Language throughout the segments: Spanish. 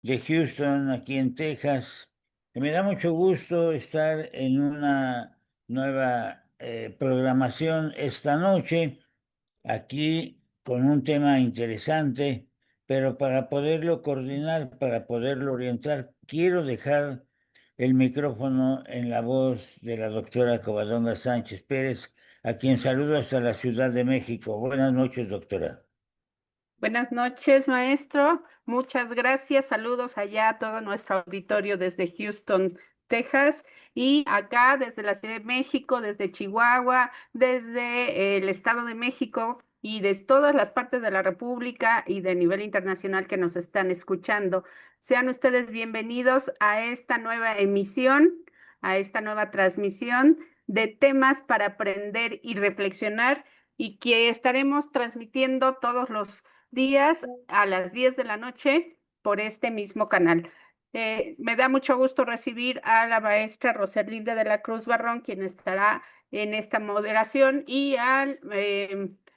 de Houston, aquí en Texas. Me da mucho gusto estar en una nueva programación esta noche, aquí con un tema interesante, pero para poderlo coordinar, para poderlo orientar, quiero dejar el micrófono en la voz de la doctora Covadonga Sánchez Pérez, a quien saludo hasta la Ciudad de México. Buenas noches, doctora. Buenas noches, maestro. Muchas gracias. Saludos allá a todo nuestro auditorio desde Houston, Texas, y acá desde la Ciudad de México, desde Chihuahua, desde el Estado de México y de todas las partes de la República y de nivel internacional que nos están escuchando. Sean ustedes bienvenidos a esta nueva emisión, a esta nueva transmisión de temas para aprender y reflexionar y que estaremos transmitiendo todos los días a las 10 de la noche por este mismo canal. Me da mucho gusto recibir a la maestra Rosalinda de la Cruz Barrón, quien estará en esta moderación, y al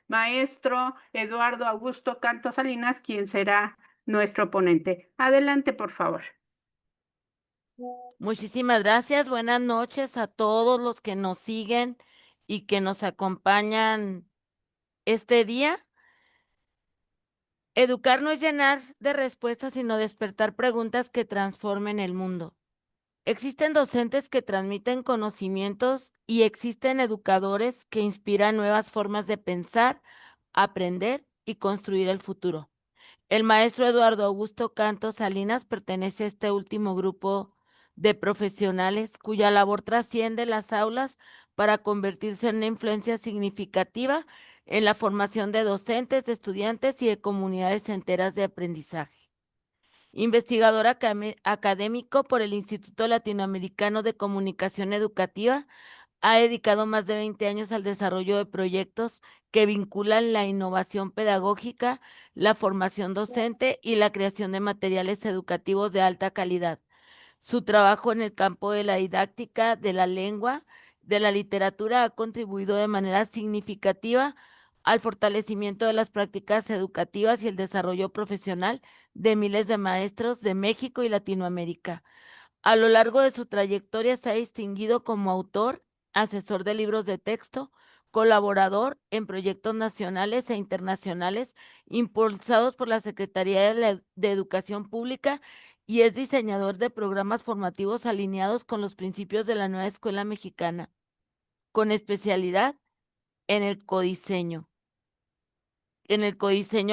maestro Eduardo Augusto Canto Salinas, quien será nuestro ponente. Adelante, por favor. Muchísimas gracias. Buenas noches a todos los que nos siguen y que nos acompañan este día. Educar no es llenar de respuestas, sino despertar preguntas que transformen el mundo. Existen docentes que transmiten conocimientos y existen educadores que inspiran nuevas formas de pensar, aprender y construir el futuro. El maestro Eduardo Augusto Canto Salinas pertenece a este último grupo de profesionales cuya labor trasciende las aulas para convertirse en una influencia significativa en la formación de docentes, de estudiantes y de comunidades enteras de aprendizaje. Investigador académico por el Instituto Latinoamericano de Comunicación Educativa, ha dedicado más de 20 años al desarrollo de proyectos que vinculan la innovación pedagógica, la formación docente y la creación de materiales educativos de alta calidad. Su trabajo en el campo de la didáctica, de la lengua, de la literatura ha contribuido de manera significativa al fortalecimiento de las prácticas educativas y el desarrollo profesional de miles de maestros de México y Latinoamérica. A lo largo de su trayectoria se ha distinguido como autor, asesor de libros de texto, colaborador en proyectos nacionales e internacionales impulsados por la Secretaría de Educación Pública y es diseñador de programas formativos alineados con los principios de la nueva escuela mexicana, con especialidad en el codiseño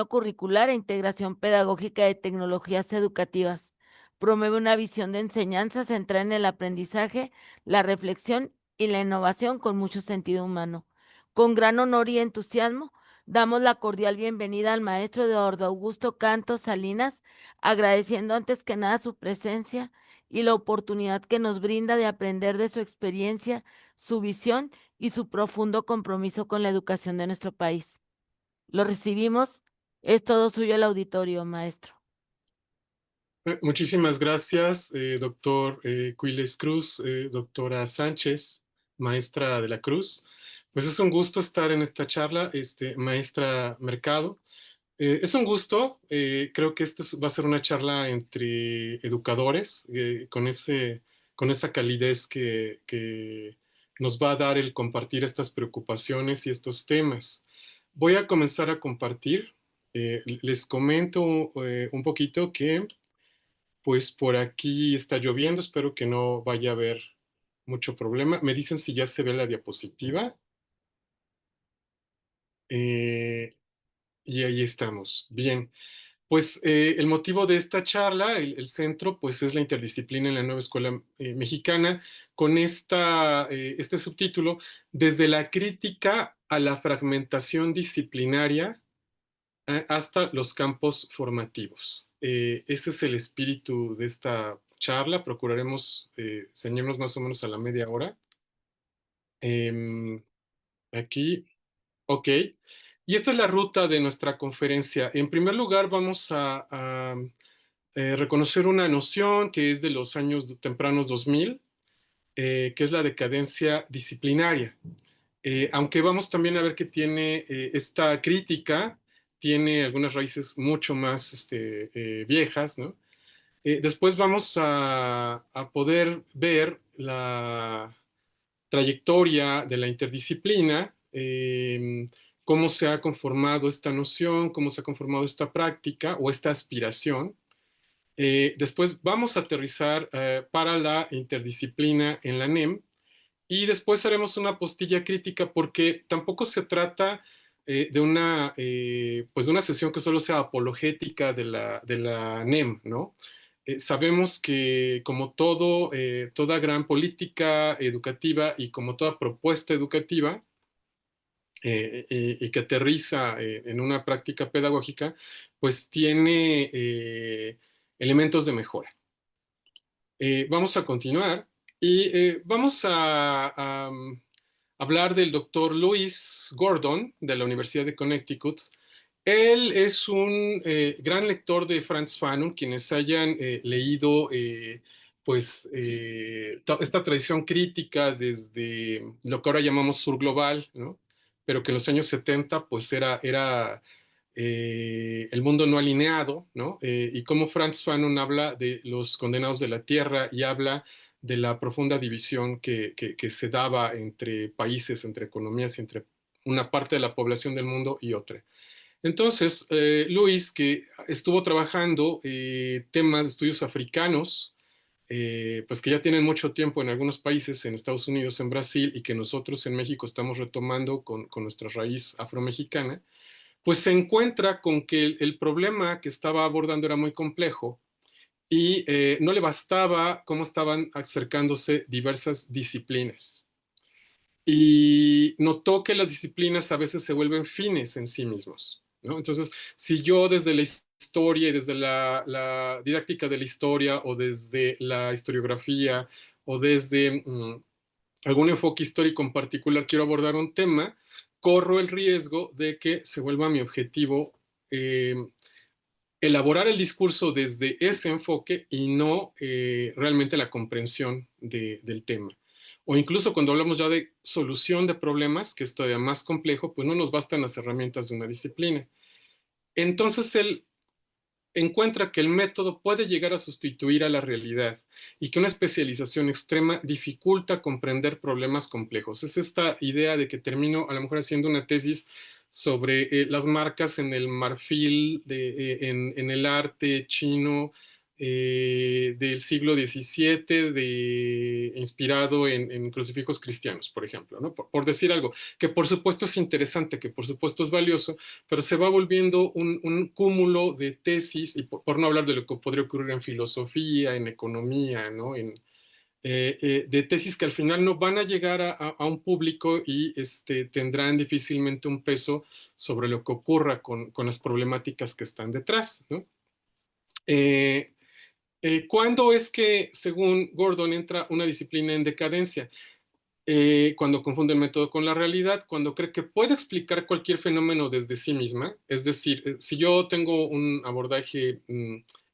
curricular e integración pedagógica de tecnologías educativas. Promueve una visión de enseñanza centrada en el aprendizaje, la reflexión y la innovación con mucho sentido humano. Con gran honor y entusiasmo, damos la cordial bienvenida al maestro Eduardo Augusto Canto Salinas, agradeciendo antes que nada su presencia y la oportunidad que nos brinda de aprender de su experiencia, su visión y su profundo compromiso con la educación de nuestro país. Lo recibimos. Es todo suyo el auditorio, maestro. Muchísimas gracias, doctor Quiles Cruz, doctora Sánchez, maestra de la Cruz. Pues es un gusto estar en esta charla, maestra Mercado. Es un gusto, creo que va a ser una charla entre educadores, con esa calidez que nos va a dar el compartir estas preocupaciones y estos temas. Voy a comenzar a compartir. Les comento un poquito que pues por aquí está lloviendo, espero que no vaya a haber mucho problema. Me dicen si ya se ve la diapositiva. Eh, y ahí estamos. Bien, pues el motivo de esta charla, el centro, pues es la interdisciplina en la nueva escuela mexicana, con este subtítulo, desde la crítica a la fragmentación disciplinaria hasta los campos formativos. Ese es el espíritu de esta charla. Procuraremos ceñirnos más o menos a la media hora. Aquí, ok. Y esta es la ruta de nuestra conferencia. En primer lugar, vamos a reconocer una noción que es de los años tempranos 2000, que es la decadencia disciplinaria. Aunque vamos también a ver que tiene esta crítica, tiene algunas raíces mucho más viejas, ¿no? Después vamos a poder ver la trayectoria de la interdisciplina, cómo se ha conformado esta noción, cómo se ha conformado esta práctica o esta aspiración. Después vamos a aterrizar para la interdisciplina en la NEM y después haremos una postilla crítica porque tampoco se trata pues de una sesión que solo sea apologética de la NEM, ¿no? Sabemos que como todo, toda gran política educativa y como toda propuesta educativa y que aterriza en una práctica pedagógica, pues tiene elementos de mejora. Vamos a continuar y vamos a hablar del doctor Lewis Gordon de la Universidad de Connecticut. Él es un gran lector de Frantz Fanon, quienes hayan leído pues esta tradición crítica desde lo que ahora llamamos sur global, ¿no? Pero que en los años 70 pues era el mundo no alineado, ¿no? Y cómo Frantz Fanon habla de los condenados de la tierra y habla de la profunda división que se daba entre países, entre economías, entre una parte de la población del mundo y otra. Entonces, Luis, que estuvo trabajando temas de estudios africanos, pues que ya tienen mucho tiempo en algunos países, en Estados Unidos, en Brasil, y que nosotros en México estamos retomando con nuestra raíz afromexicana, pues se encuentra con que el problema que estaba abordando era muy complejo y no le bastaba cómo estaban acercándose diversas disciplinas. Y notó que las disciplinas a veces se vuelven fines en sí mismos, ¿no? Entonces, si yo desde la historia y desde la didáctica de la historia o desde la historiografía o desde algún enfoque histórico en particular quiero abordar un tema, corro el riesgo de que se vuelva mi objetivo elaborar el discurso desde ese enfoque y no realmente la comprensión del tema. O incluso cuando hablamos ya de solución de problemas, que es todavía más complejo, pues no nos bastan las herramientas de una disciplina. Entonces él encuentra que el método puede llegar a sustituir a la realidad y que una especialización extrema dificulta comprender problemas complejos. Es esta idea de que termino a lo mejor haciendo una tesis sobre las marcas en el marfil, en el arte chino del siglo XVII, inspirado en crucifijos cristianos, por ejemplo, ¿no? Por decir algo, que por supuesto es interesante, que por supuesto es valioso, pero se va volviendo un cúmulo de tesis, y por no hablar de lo que podría ocurrir en filosofía, en economía, ¿no? De tesis que al final no van a llegar a un público y tendrán difícilmente un peso sobre lo que ocurra con las problemáticas que están detrás, ¿no? ¿Cuándo es que, según Gordon, entra una disciplina en decadencia? Cuando confunde el método con la realidad, cuando cree que puede explicar cualquier fenómeno desde sí misma, es decir, si yo tengo un abordaje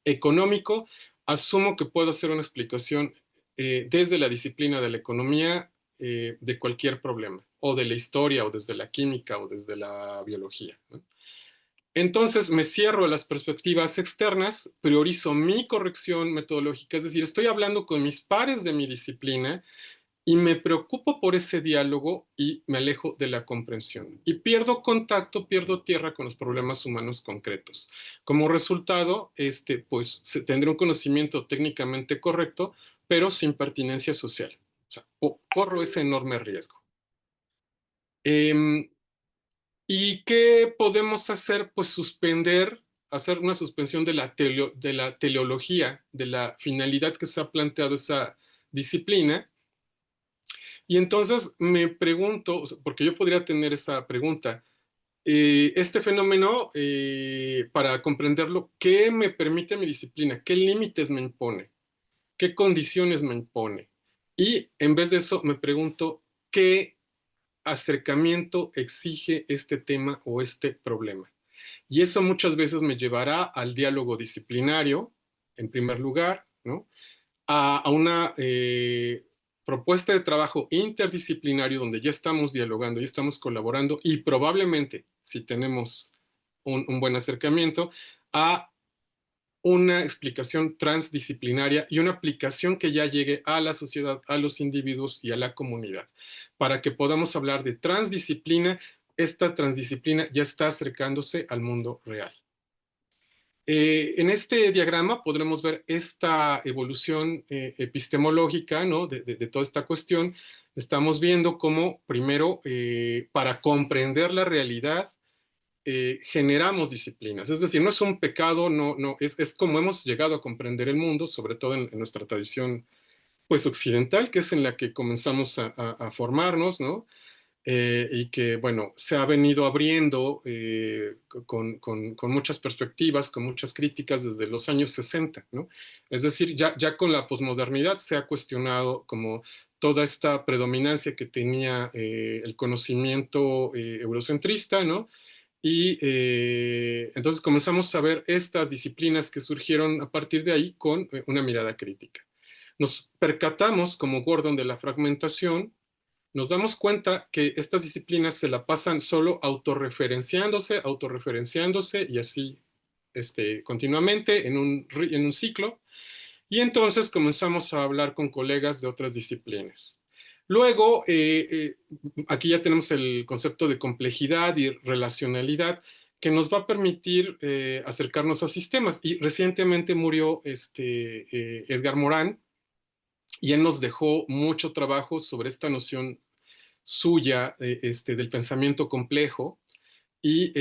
económico, asumo que puedo hacer una explicación desde la disciplina de la economía de cualquier problema, o de la historia, o desde la química, o desde la biología, ¿no? Entonces me cierro a las perspectivas externas, priorizo mi corrección metodológica, es decir, estoy hablando con mis pares de mi disciplina y me preocupo por ese diálogo y me alejo de la comprensión. Y pierdo contacto, pierdo tierra con los problemas humanos concretos. Como resultado, pues tendré un conocimiento técnicamente correcto, pero sin pertinencia social. O sea, corro ese enorme riesgo. ¿Y qué podemos hacer? Pues hacer una suspensión de la teleología, de la finalidad que se ha planteado esa disciplina. Y entonces me pregunto, porque yo podría tener esa pregunta, este fenómeno, para comprenderlo, ¿qué me permite mi disciplina? ¿Qué límites me impone? ¿Qué condiciones me impone? Y en vez de eso me pregunto, ¿qué acercamiento exige este tema o este problema? Y eso muchas veces me llevará al diálogo disciplinario, en primer lugar, ¿no? A una propuesta de trabajo interdisciplinario donde ya estamos dialogando, ya estamos colaborando y probablemente, si tenemos un buen acercamiento, a una explicación transdisciplinaria y una aplicación que ya llegue a la sociedad, a los individuos y a la comunidad. Para que podamos hablar de transdisciplina, esta transdisciplina ya está acercándose al mundo real. En este diagrama podremos ver esta evolución epistemológica, ¿no? de toda esta cuestión. Estamos viendo cómo primero, para comprender la realidad, generamos disciplinas. Es decir, no es un pecado, es como hemos llegado a comprender el mundo, sobre todo en nuestra tradición pues, occidental, que es en la que comenzamos a formarnos, ¿no? Y que, bueno, se ha venido abriendo con muchas perspectivas, con muchas críticas desde los años 60, ¿no? Es decir, ya con la posmodernidad se ha cuestionado como toda esta predominancia que tenía el conocimiento eurocentrista, ¿no? Y entonces comenzamos a ver estas disciplinas que surgieron a partir de ahí con una mirada crítica. Nos percatamos, como Gordon, de la fragmentación. Nos damos cuenta que estas disciplinas se la pasan solo autorreferenciándose y así continuamente en un ciclo. Y entonces comenzamos a hablar con colegas de otras disciplinas. Luego, aquí ya tenemos el concepto de complejidad y relacionalidad que nos va a permitir acercarnos a sistemas. Y recientemente murió Edgar Morin, y él nos dejó mucho trabajo sobre esta noción suya del pensamiento complejo. Y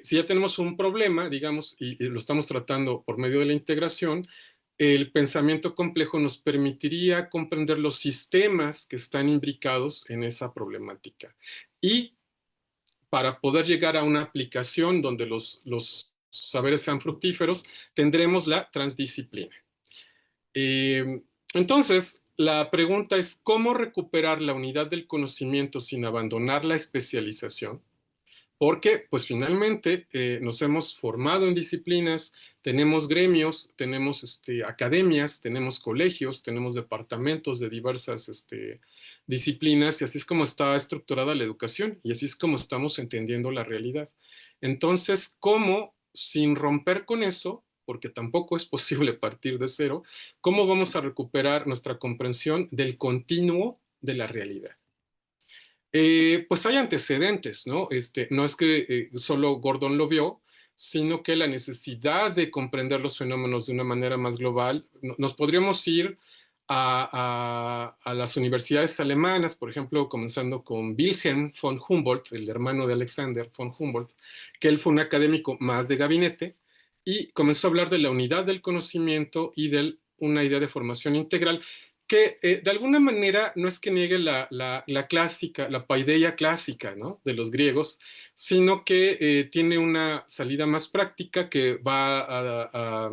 si ya tenemos un problema, digamos, y lo estamos tratando por medio de la integración, el pensamiento complejo nos permitiría comprender los sistemas que están imbricados en esa problemática. Y para poder llegar a una aplicación donde los saberes sean fructíferos, tendremos la transdisciplina. Entonces, la pregunta es, ¿cómo recuperar la unidad del conocimiento sin abandonar la especialización? Porque, pues finalmente, nos hemos formado en disciplinas, tenemos gremios, tenemos academias, tenemos colegios, tenemos departamentos de diversas disciplinas, y así es como está estructurada la educación, y así es como estamos entendiendo la realidad. Entonces, ¿cómo, sin romper con eso, porque tampoco es posible partir de cero, cómo vamos a recuperar nuestra comprensión del continuo de la realidad? Pues hay antecedentes, ¿no? No es que solo Gordon lo vio, sino que la necesidad de comprender los fenómenos de una manera más global, nos podríamos ir a las universidades alemanas, por ejemplo, comenzando con Wilhelm von Humboldt, el hermano de Alexander von Humboldt, que él fue un académico más de gabinete, y comenzó a hablar de la unidad del conocimiento y de una idea de formación integral, que de alguna manera no es que niegue la clásica, la paideia clásica, ¿no? De los griegos, sino que tiene una salida más práctica que va a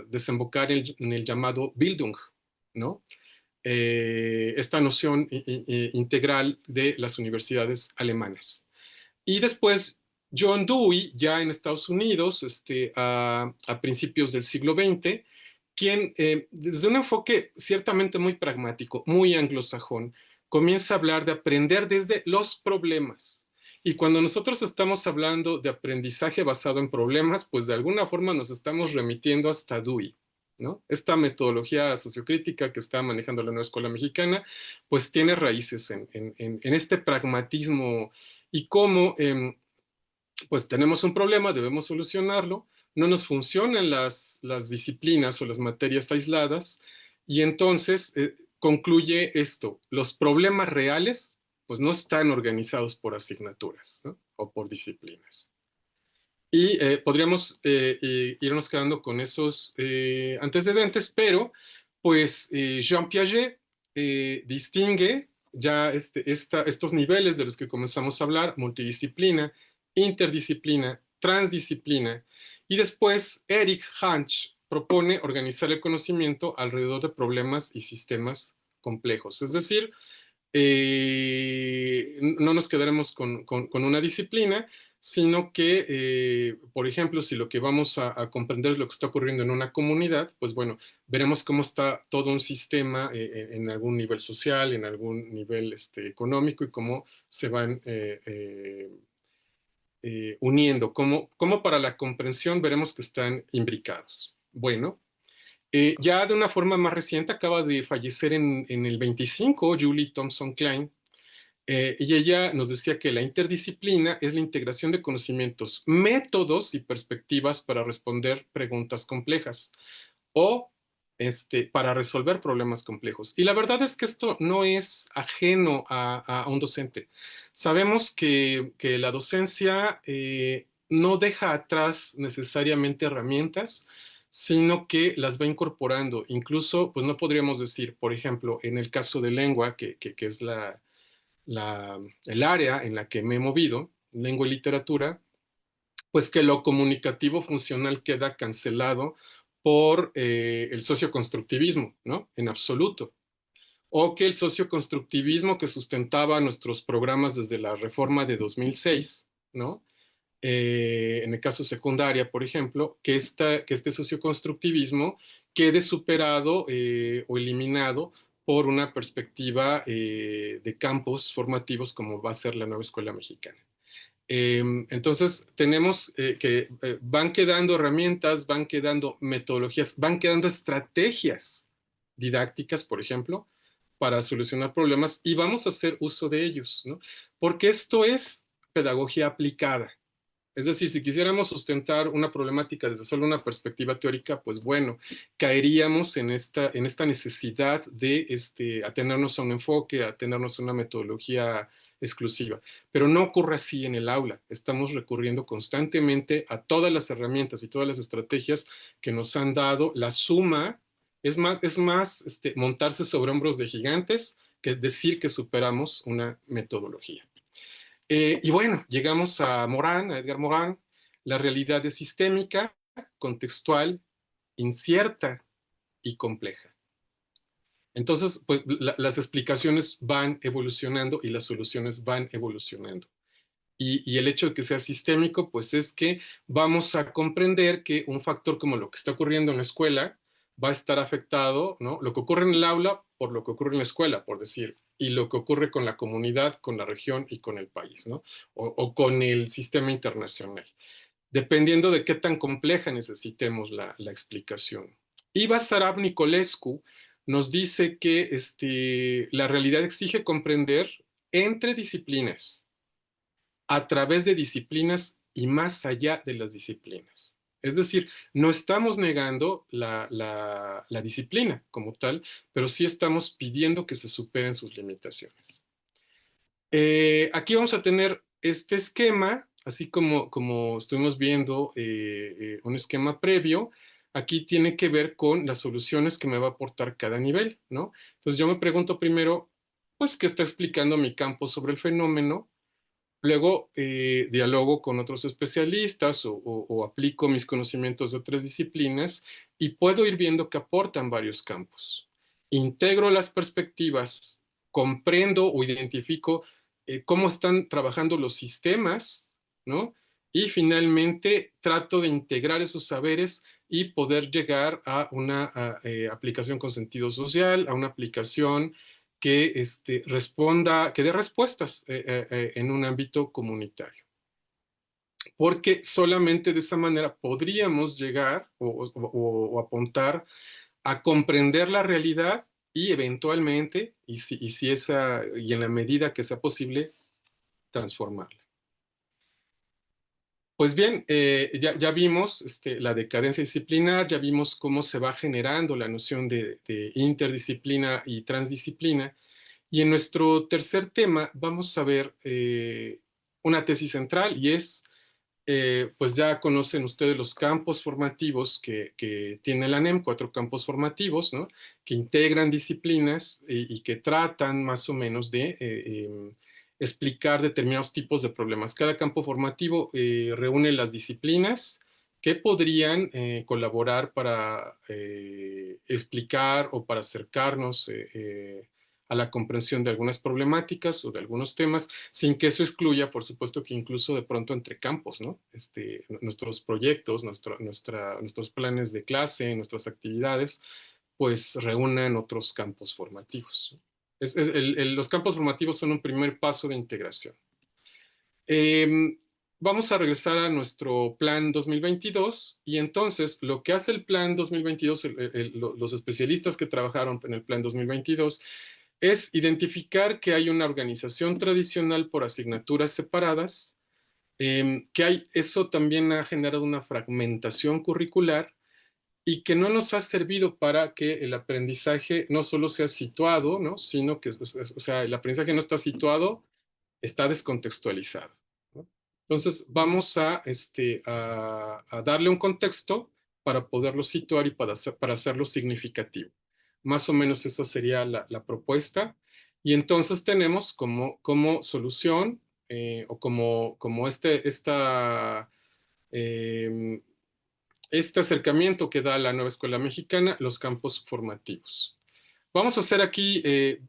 desembocar en el llamado Bildung, ¿no? Esta noción integral de las universidades alemanas. Y después John Dewey, ya en Estados Unidos, a principios del siglo XX, quien desde un enfoque ciertamente muy pragmático, muy anglosajón, comienza a hablar de aprender desde los problemas. Y cuando nosotros estamos hablando de aprendizaje basado en problemas, pues de alguna forma nos estamos remitiendo hasta Dewey, ¿no? Esta metodología sociocrítica que está manejando la nueva escuela mexicana, pues tiene raíces en este pragmatismo y cómo pues tenemos un problema, debemos solucionarlo, no nos funcionan las disciplinas o las materias aisladas, y entonces concluye esto: los problemas reales pues no están organizados por asignaturas, ¿no? O por disciplinas. Y podríamos irnos quedando con esos antecedentes, pero pues Jean Piaget distingue ya estos niveles de los que comenzamos a hablar: multidisciplina, interdisciplina, transdisciplina, y después Erich Hansch propone organizar el conocimiento alrededor de problemas y sistemas complejos. Es decir, no nos quedaremos con una disciplina, sino que, por ejemplo, si lo que vamos a comprender es lo que está ocurriendo en una comunidad, pues bueno, veremos cómo está todo un sistema en algún nivel social, en algún nivel económico, y cómo se van uniendo, cómo para la comprensión veremos que están imbricados. Bueno, ya de una forma más reciente acaba de fallecer en el 25 Julie Thompson Klein, y ella nos decía que la interdisciplina es la integración de conocimientos, métodos y perspectivas para responder preguntas complejas o para resolver problemas complejos. Y la verdad es que esto no es ajeno a un docente. Sabemos que la docencia no deja atrás necesariamente herramientas, sino que las va incorporando. Incluso, pues no podríamos decir, por ejemplo, en el caso de lengua, que es el área en la que me he movido, lengua y literatura, pues que lo comunicativo funcional queda cancelado por el socioconstructivismo, ¿no? En absoluto. O que el socioconstructivismo que sustentaba nuestros programas desde la reforma de 2006, ¿no? En el caso secundaria, por ejemplo, que este socioconstructivismo quede superado o eliminado por una perspectiva de campos formativos como va a ser la nueva escuela mexicana. Entonces, tenemos que van quedando herramientas, van quedando metodologías, van quedando estrategias didácticas, por ejemplo, para solucionar problemas y vamos a hacer uso de ellos, ¿no? Porque esto es pedagogía aplicada. Es decir, si quisiéramos sustentar una problemática desde solo una perspectiva teórica, pues bueno, caeríamos en esta necesidad de atenernos a un enfoque, atenernos a una metodología exclusiva. Pero no ocurre así en el aula. Estamos recurriendo constantemente a todas las herramientas y todas las estrategias que nos han dado la suma. Es más montarse sobre hombros de gigantes que decir que superamos una metodología. Y bueno, llegamos a Morán, a Edgar Morán. La realidad es sistémica, contextual, incierta y compleja. Entonces, pues las explicaciones van evolucionando y las soluciones van evolucionando. Y el hecho de que sea sistémico, pues es que vamos a comprender que un factor como lo que está ocurriendo en la escuela va a estar afectado, ¿no? Lo que ocurre en el aula por lo que ocurre en la escuela, por decir, y lo que ocurre con la comunidad, con la región y con el país, ¿no? O con el sistema internacional, dependiendo de qué tan compleja necesitemos la explicación. Iva Sarab Nicolescu nos dice que la realidad exige comprender entre disciplinas, a través de disciplinas y más allá de las disciplinas. Es decir, no estamos negando la disciplina como tal, pero sí estamos pidiendo que se superen sus limitaciones. Aquí vamos a tener este esquema, así como estuvimos viendo un esquema previo. Aquí tiene que ver con las soluciones que me va a aportar cada nivel, ¿no? Entonces yo me pregunto primero, pues, ¿qué está explicando mi campo sobre el fenómeno? Luego dialogo con otros especialistas o aplico mis conocimientos de otras disciplinas y puedo ir viendo que aportan varios campos. Integro las perspectivas, comprendo o identifico cómo están trabajando los sistemas, ¿no? Y finalmente trato de integrar esos saberes y poder llegar a una aplicación con sentido social, a una aplicación que responda, que dé respuestas en un ámbito comunitario. Porque solamente de esa manera podríamos llegar o apuntar a comprender la realidad y eventualmente, y en la medida que sea posible, transformarla. Pues bien, ya vimos la decadencia disciplinar, ya vimos cómo se va generando la noción de interdisciplina y transdisciplina. Y en nuestro tercer tema vamos a ver una tesis central y es, pues ya conocen ustedes los campos formativos que tiene la ANEM, 4 campos formativos, ¿no? Que integran disciplinas y que tratan más o menos de explicar determinados tipos de problemas. Cada campo formativo reúne las disciplinas que podrían colaborar para explicar o para acercarnos a la comprensión de algunas problemáticas o de algunos temas, sin que eso excluya, por supuesto, que incluso de pronto entre campos, ¿no? Nuestros proyectos, nuestros planes de clase, nuestras actividades, pues reúnan otros campos formativos. Los campos formativos son un primer paso de integración. vamos a regresar a nuestro plan 2022 y entonces lo que hace el plan 2022, los especialistas que trabajaron en el plan 2022, es identificar que hay una organización tradicional por asignaturas separadas, eso también ha generado una fragmentación curricular y que no nos ha servido para que el aprendizaje no solo sea situado, ¿no? Sino que, o sea, el aprendizaje no está situado, está descontextualizado, ¿no? Entonces, vamos a darle un contexto para poderlo situar y para hacerlo significativo. Más o menos esa sería la propuesta. Y entonces tenemos como solución o como eh, este acercamiento que da la nueva escuela mexicana, los campos formativos. Vamos a hacer aquí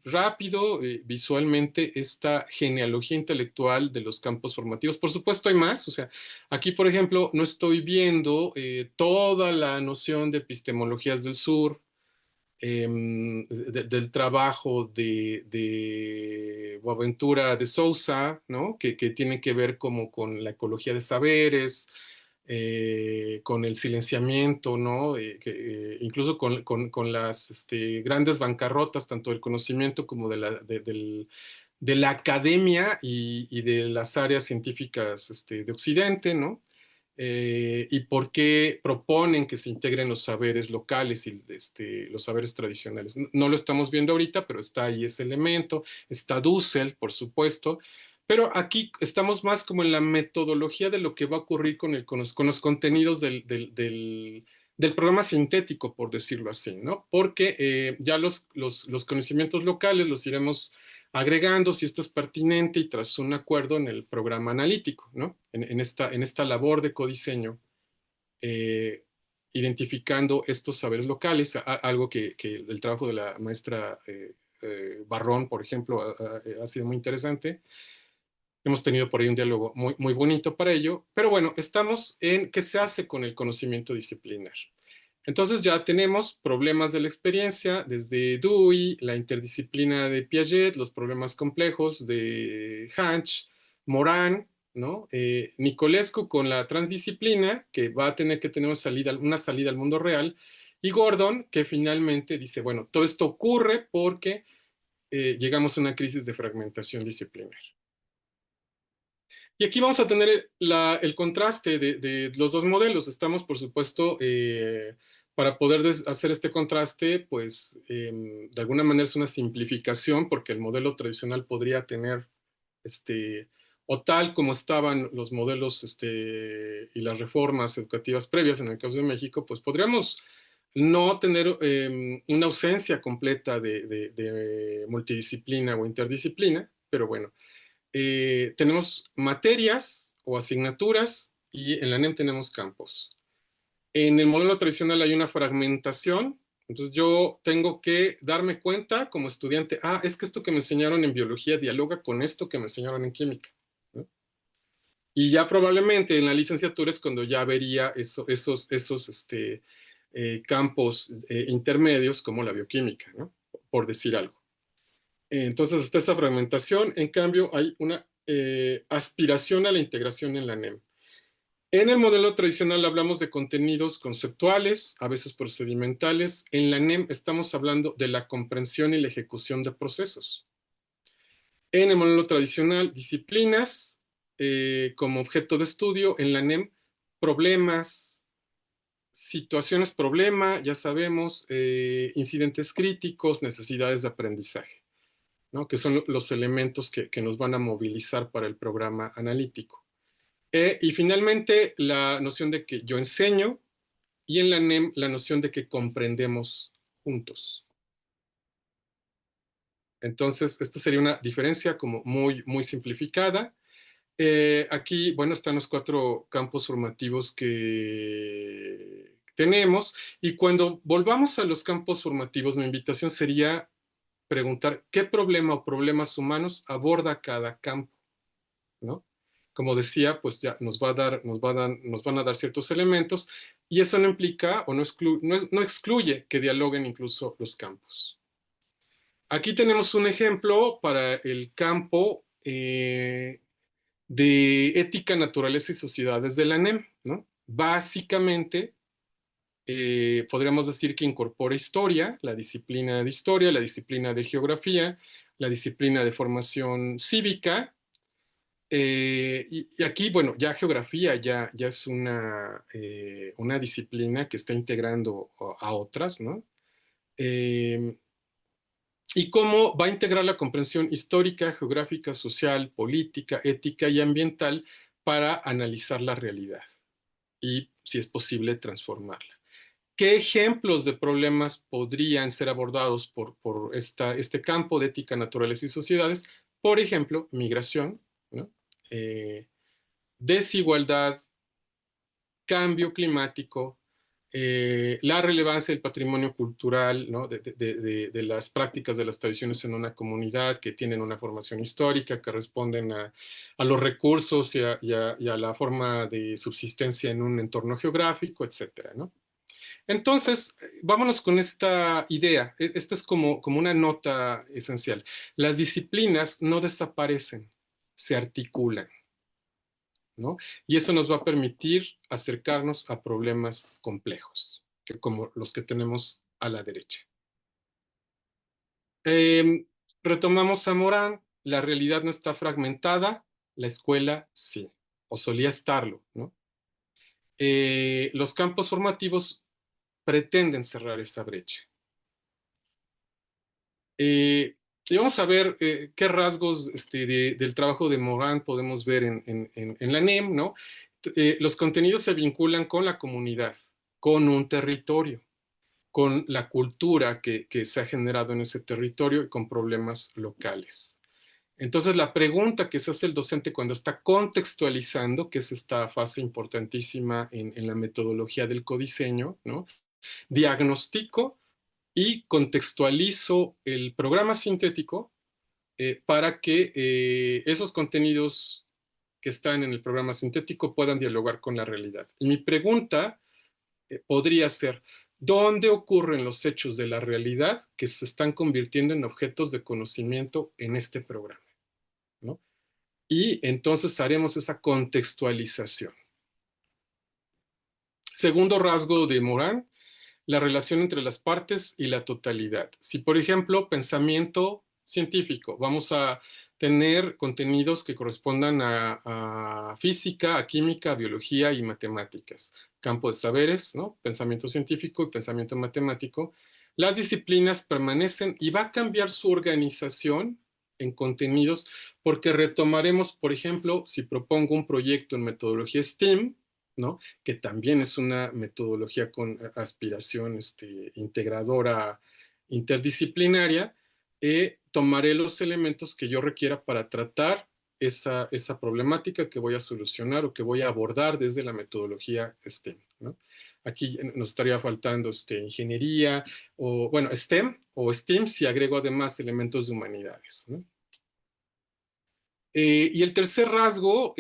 rápido, visualmente, esta genealogía intelectual de los campos formativos. Por supuesto hay más, o sea, aquí, por ejemplo, no estoy viendo toda la noción de epistemologías del sur, del trabajo de Boaventura de Sousa, ¿no? Que tiene que ver como con la ecología de saberes, con el silenciamiento, ¿no? Incluso con las grandes bancarrotas, tanto del conocimiento como de la academia y de las áreas científicas de Occidente, ¿no? Y por qué proponen que se integren los saberes locales y los saberes tradicionales. No lo estamos viendo ahorita, pero está ahí ese elemento. Está Dussel, por supuesto. Pero aquí estamos más como en la metodología de lo que va a ocurrir con los contenidos del programa sintético, por decirlo así, ¿no? Porque ya los conocimientos locales los iremos agregando si esto es pertinente y tras un acuerdo en el programa analítico, ¿no? En esta labor de codiseño, eh, identificando estos saberes locales, algo que el trabajo de la maestra Barrón, por ejemplo, ha sido muy interesante. Hemos tenido por ahí un diálogo muy, muy bonito para ello, pero bueno, estamos en qué se hace con el conocimiento disciplinar. Entonces ya tenemos problemas de la experiencia desde Dewey, la interdisciplina de Piaget, los problemas complejos de Hanch, Morán, ¿no? Nicolescu con la transdisciplina, que va a tener que tener una salida al mundo real, y Gordon, que finalmente dice, bueno, todo esto ocurre porque llegamos a una crisis de fragmentación disciplinar. Y aquí vamos a tener el contraste de los dos modelos. Estamos, por supuesto, para poder hacer este contraste, pues de alguna manera es una simplificación, porque el modelo tradicional podría tener, o tal como estaban los modelos y las reformas educativas previas en el caso de México, pues podríamos no tener una ausencia completa de multidisciplina o interdisciplina, pero bueno. Tenemos materias o asignaturas y en la NEM tenemos campos. En el modelo tradicional hay una fragmentación, entonces yo tengo que darme cuenta como estudiante, es que esto que me enseñaron en biología dialoga con esto que me enseñaron en química, ¿no? Y ya probablemente en la licenciatura es cuando ya vería esos campos intermedios como la bioquímica, ¿no? Por decir algo. Entonces está esa fragmentación, en cambio hay una aspiración a la integración en la NEM. En el modelo tradicional hablamos de contenidos conceptuales, a veces procedimentales. En la NEM estamos hablando de la comprensión y la ejecución de procesos. En el modelo tradicional, disciplinas como objeto de estudio. En la NEM, problemas, situaciones problema, ya sabemos, incidentes críticos, necesidades de aprendizaje, ¿no? Que son los elementos que nos van a movilizar para el programa analítico. Y finalmente, la noción de que yo enseño y en la NEM la noción de que comprendemos juntos. Entonces, esta sería una diferencia como muy, muy simplificada. Aquí, bueno, están los 4 campos formativos que tenemos. Y cuando volvamos a los campos formativos, mi invitación sería preguntar qué problema o problemas humanos aborda cada campo, ¿no? Como decía, pues ya nos van a dar ciertos elementos y eso no implica o no excluye que dialoguen incluso los campos. Aquí tenemos un ejemplo para el campo de ética, naturaleza y sociedades de la NEM, ¿no? Básicamente, podríamos decir que incorpora historia, la disciplina de historia, la disciplina de geografía, la disciplina de formación cívica, y aquí, bueno, ya geografía ya es una disciplina que está integrando a otras, ¿no? Y cómo va a integrar la comprensión histórica, geográfica, social, política, ética y ambiental para analizar la realidad y, si es posible, transformarla. ¿Qué ejemplos de problemas podrían ser abordados por este campo de ética, naturaleza y sociedades? Por ejemplo, migración, ¿no? Desigualdad, cambio climático, la relevancia del patrimonio cultural, ¿no? de las prácticas de las tradiciones en una comunidad que tienen una formación histórica, que responden a los recursos y a la forma de subsistencia en un entorno geográfico, etcétera, ¿no? Entonces, vámonos con esta idea. Esta es como una nota esencial. Las disciplinas no desaparecen, se articulan, ¿no? Y eso nos va a permitir acercarnos a problemas complejos, como los que tenemos a la derecha. Retomamos a Morán. La realidad no está fragmentada, la escuela sí, o solía estarlo, ¿no? Los campos formativos pretenden cerrar esa brecha. Y vamos a ver qué rasgos del trabajo de Morán podemos ver en la NEM, ¿no? Los contenidos se vinculan con la comunidad, con un territorio, con la cultura que se ha generado en ese territorio y con problemas locales. Entonces, la pregunta que se hace el docente cuando está contextualizando, que es esta fase importantísima en la metodología del codiseño, ¿no? Diagnostico y contextualizo el programa sintético para que esos contenidos que están en el programa sintético puedan dialogar con la realidad. Y mi pregunta podría ser, ¿dónde ocurren los hechos de la realidad que se están convirtiendo en objetos de conocimiento en este programa? ¿No? Y entonces haremos esa contextualización. Segundo rasgo de Morán, la relación entre las partes y la totalidad. Si, por ejemplo, pensamiento científico, vamos a tener contenidos que correspondan a física, a química, a biología y matemáticas. Campo de saberes, ¿no? Pensamiento científico y pensamiento matemático. Las disciplinas permanecen y va a cambiar su organización en contenidos porque retomaremos, por ejemplo, si propongo un proyecto en metodología STEAM, ¿no? Que también es una metodología con aspiración integradora interdisciplinaria, tomaré los elementos que yo requiera para tratar esa problemática que voy a solucionar o que voy a abordar desde la metodología STEM, ¿no? Aquí nos estaría faltando ingeniería, o bueno, STEM o STEAM si agrego además elementos de humanidades, ¿no? Y el tercer rasgo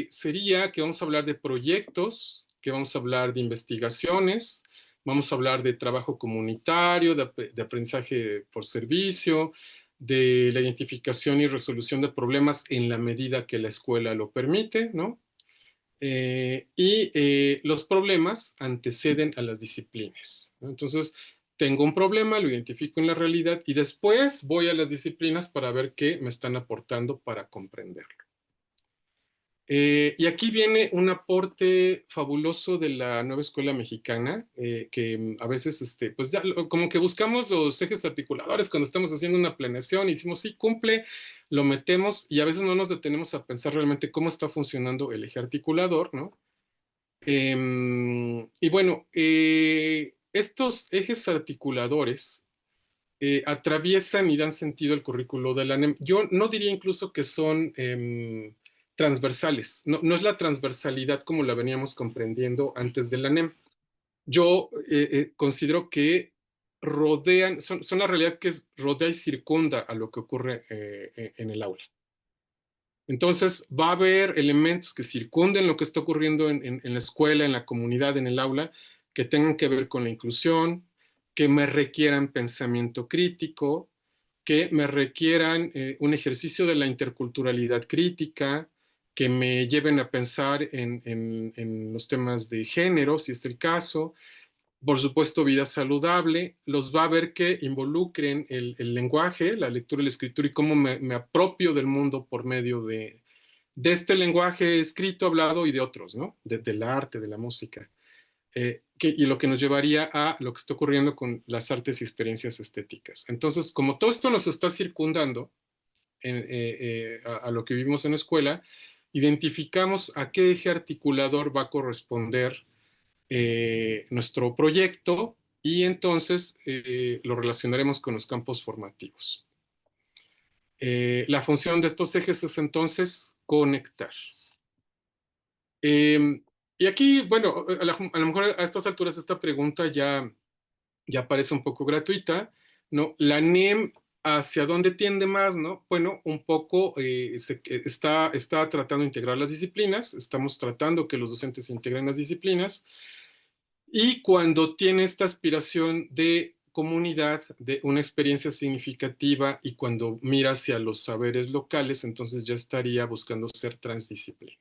sería que vamos a hablar de proyectos, que vamos a hablar de investigaciones, vamos a hablar de trabajo comunitario, de aprendizaje por servicio, de la identificación y resolución de problemas en la medida que la escuela lo permite, ¿no? Los problemas anteceden a las disciplinas, ¿no? Entonces, tengo un problema, lo identifico en la realidad y después voy a las disciplinas para ver qué me están aportando para comprenderlo. Y aquí viene un aporte fabuloso de la nueva escuela mexicana, que a veces, pues ya como que buscamos los ejes articuladores cuando estamos haciendo una planeación y decimos, sí, cumple, lo metemos y a veces no nos detenemos a pensar realmente cómo está funcionando el eje articulador, ¿no? Y bueno, estos ejes articuladores atraviesan y dan sentido al currículo de la NEM. Yo no diría incluso que son transversales, no es la transversalidad como la veníamos comprendiendo antes de la NEM. Yo considero que rodean, son la realidad que rodea y circunda a lo que ocurre en el aula. Entonces, va a haber elementos que circunden lo que está ocurriendo en la escuela, en la comunidad, en el aula, que tengan que ver con la inclusión, que me requieran pensamiento crítico, que me requieran un ejercicio de la interculturalidad crítica, que me lleven a pensar en los temas de género, si es el caso. Por supuesto, vida saludable, los va a ver que involucren el lenguaje, la lectura y la escritura y cómo me apropio del mundo por medio de este lenguaje escrito, hablado y de otros, ¿no? Del arte, de la música. Y lo que nos llevaría a lo que está ocurriendo con las artes y experiencias estéticas. Entonces, como todo esto nos está circundando a lo que vivimos en la escuela, identificamos a qué eje articulador va a corresponder nuestro proyecto y entonces lo relacionaremos con los campos formativos. La función de estos ejes es entonces conectar. Y aquí, bueno, a lo mejor a estas alturas esta pregunta ya parece un poco gratuita, ¿no? La NEM, ¿hacia dónde tiende más, no? Bueno, un poco está tratando de integrar las disciplinas, estamos tratando que los docentes integren las disciplinas, y cuando tiene esta aspiración de comunidad, de una experiencia significativa, y cuando mira hacia los saberes locales, entonces ya estaría buscando ser transdisciplina,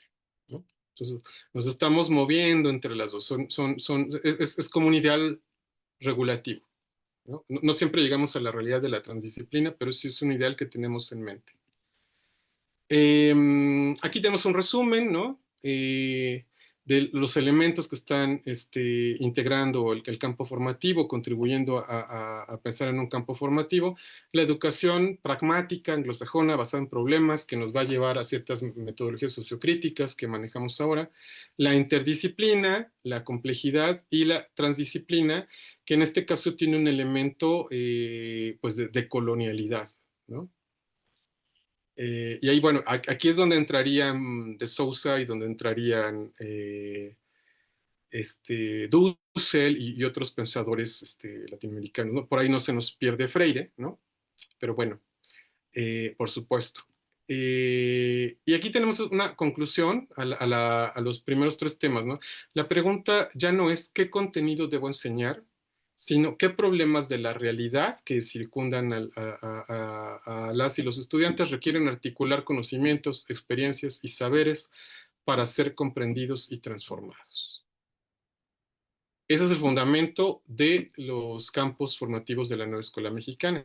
¿no? Entonces, nos estamos moviendo entre las dos. Es como un ideal regulativo, ¿no? No siempre llegamos a la realidad de la transdisciplina, pero sí es un ideal que tenemos en mente. Aquí tenemos un resumen, ¿no? De los elementos que están integrando el campo formativo, contribuyendo a pensar en un campo formativo. La educación pragmática, anglosajona, basada en problemas, que nos va a llevar a ciertas metodologías sociocríticas que manejamos ahora. La interdisciplina, la complejidad y la transdisciplina, que en este caso tiene un elemento pues de colonialidad, ¿no? Y ahí, bueno, aquí es donde entrarían de Sousa y donde entrarían Dussel y otros pensadores latinoamericanos, ¿no? Por ahí no se nos pierde Freire, ¿no? Pero bueno, por supuesto. Y aquí tenemos una conclusión a los primeros tres temas, ¿no? La pregunta ya no es qué contenido debo enseñar, sino qué problemas de la realidad que circundan a las y los estudiantes requieren articular conocimientos, experiencias y saberes para ser comprendidos y transformados. Ese es el fundamento de los campos formativos de la nueva escuela mexicana.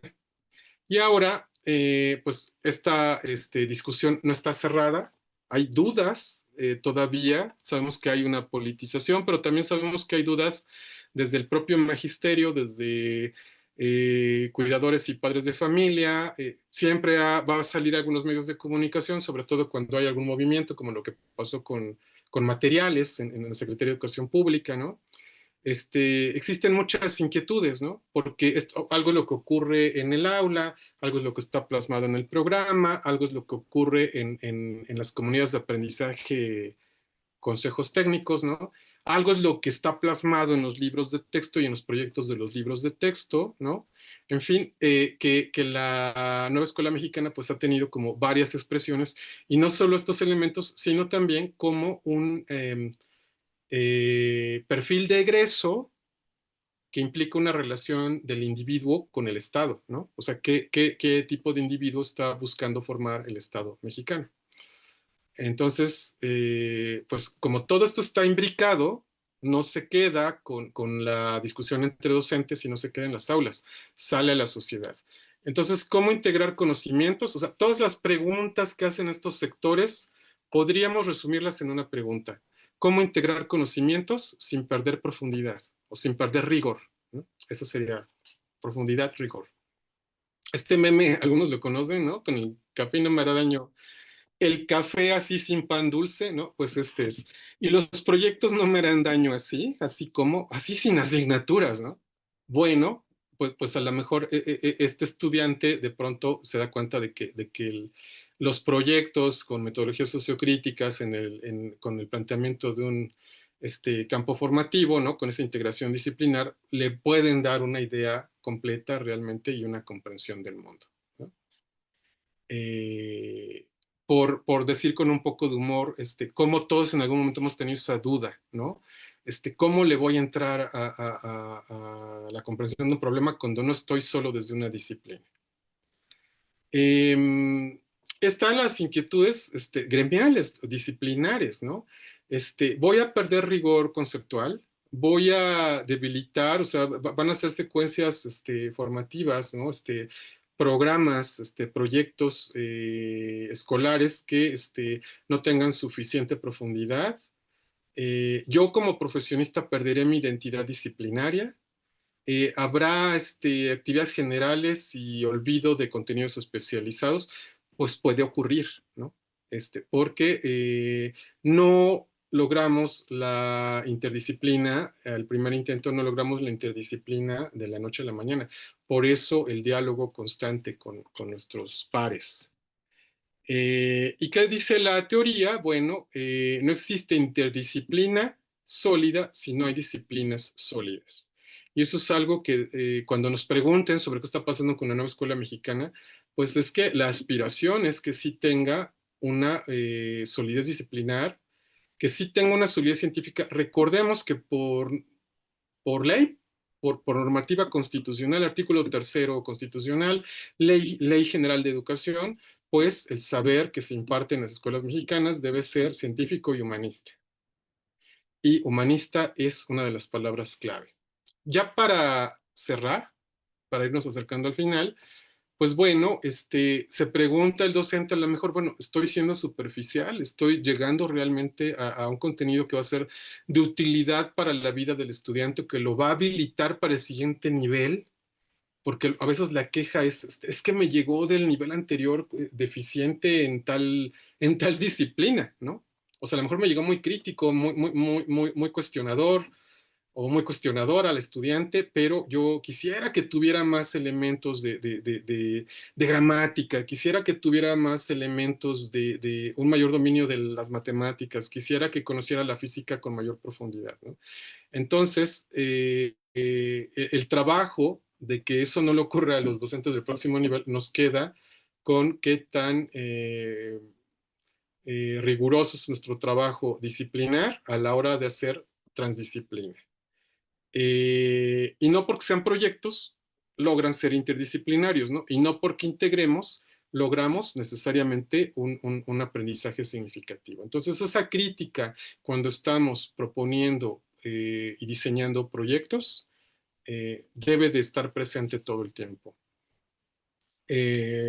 Y ahora, pues esta discusión no está cerrada, hay dudas todavía, sabemos que hay una politización, pero también sabemos que hay dudas desde el propio magisterio, desde cuidadores y padres de familia, siempre va a salir algunos medios de comunicación, sobre todo cuando hay algún movimiento, como lo que pasó con materiales en la Secretaría de Educación Pública, ¿no? Existen muchas inquietudes, ¿no? Porque algo es lo que ocurre en el aula, algo es lo que está plasmado en el programa, algo es lo que ocurre en las comunidades de aprendizaje, consejos técnicos, ¿no? Algo es lo que está plasmado en los libros de texto y en los proyectos de los libros de texto, ¿no? En fin, que la nueva escuela mexicana pues ha tenido como varias expresiones, y no solo estos elementos, sino también como un perfil de egreso que implica una relación del individuo con el Estado, ¿no? O sea, ¿qué tipo de individuo está buscando formar el Estado mexicano? Entonces, pues como todo esto está imbricado, no se queda con la discusión entre docentes y no se queda en las aulas, sale a la sociedad. Entonces, ¿cómo integrar conocimientos? O sea, todas las preguntas que hacen estos sectores, podríamos resumirlas en una pregunta. ¿Cómo integrar conocimientos sin perder profundidad o sin perder rigor, ¿no? Esa sería profundidad, rigor. Este meme, algunos lo conocen, ¿no? Con el café no me hará daño. El café así sin pan dulce, ¿no? Pues este es. Y los proyectos no me harán daño así, así sin asignaturas, ¿no? Bueno, pues a lo mejor este estudiante de pronto se da cuenta de que los proyectos con metodologías sociocríticas con el planteamiento de un campo formativo, ¿no? Con esa integración disciplinar, le pueden dar una idea completa realmente y una comprensión del mundo, ¿no? Por decir con un poco de humor, cómo todos en algún momento hemos tenido esa duda, ¿no? ¿Cómo le voy a entrar a la comprensión de un problema cuando no estoy solo desde una disciplina? están las inquietudes gremiales, disciplinares, ¿no? Voy a perder rigor conceptual, voy a debilitar, o sea, van a ser secuencias formativas, ¿no? Programas, proyectos escolares que no tengan suficiente profundidad. Yo como profesionista perderé mi identidad disciplinaria. Habrá actividades generales y olvido de contenidos especializados, pues puede ocurrir, ¿no? Porque no logramos la interdisciplina, al primer intento no logramos la interdisciplina de la noche a la mañana. Por eso el diálogo constante con nuestros pares. ¿Y qué dice la teoría? Bueno, no existe interdisciplina sólida si no hay disciplinas sólidas. Y eso es algo que cuando nos pregunten sobre qué está pasando con la nueva escuela mexicana, pues es que la aspiración es que sí tenga una solidez disciplinar, que sí tenga una solidez científica. Recordemos que por ley, por normativa constitucional, artículo 3º constitucional, ley general de educación, pues el saber que se imparte en las escuelas mexicanas debe ser científico y humanista. Y humanista es una de las palabras clave. Ya para cerrar, para irnos acercando al final, pues bueno, se pregunta el docente a lo mejor, bueno, estoy siendo superficial, estoy llegando realmente a un contenido que va a ser de utilidad para la vida del estudiante, que lo va a habilitar para el siguiente nivel, porque a veces la queja es que me llegó del nivel anterior deficiente en tal disciplina, ¿no? O sea, a lo mejor me llegó muy crítico, muy cuestionador, o muy cuestionadora al estudiante, pero yo quisiera que tuviera más elementos de gramática, quisiera que tuviera más elementos de un mayor dominio de las matemáticas, quisiera que conociera la física con mayor profundidad, ¿no? Entonces, el trabajo de que eso no le ocurra a los docentes del próximo nivel nos queda con qué tan riguroso es nuestro trabajo disciplinar a la hora de hacer transdisciplina. Y no porque sean proyectos, logran ser interdisciplinarios, ¿no? Y no porque integremos, logramos necesariamente un aprendizaje significativo. Entonces, esa crítica cuando estamos proponiendo y diseñando proyectos debe de estar presente todo el tiempo.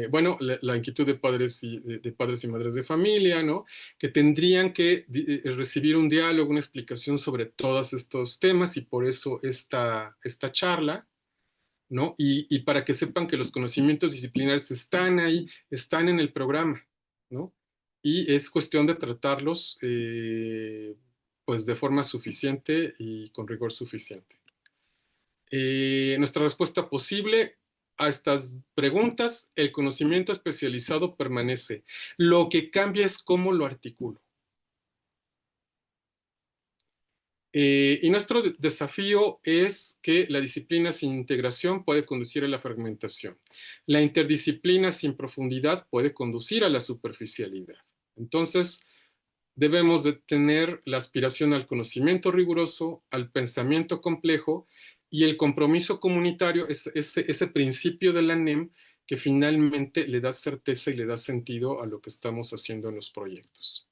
Bueno, la inquietud de padres y madres de familia, ¿no? Que tendrían que recibir un diálogo, una explicación sobre todos estos temas y por eso esta charla, ¿no? Y para que sepan que los conocimientos disciplinares están ahí, están en el programa, ¿no? Y es cuestión de tratarlos pues de forma suficiente y con rigor suficiente. Nuestra respuesta posible a estas preguntas: el conocimiento especializado permanece. Lo que cambia es cómo lo articulo. Y nuestro desafío es que la disciplina sin integración puede conducir a la fragmentación. La interdisciplina sin profundidad puede conducir a la superficialidad. Entonces, debemos de tener la aspiración al conocimiento riguroso, al pensamiento complejo y el compromiso comunitario, ese principio de la NEM que finalmente le da certeza y le da sentido a lo que estamos haciendo en los proyectos.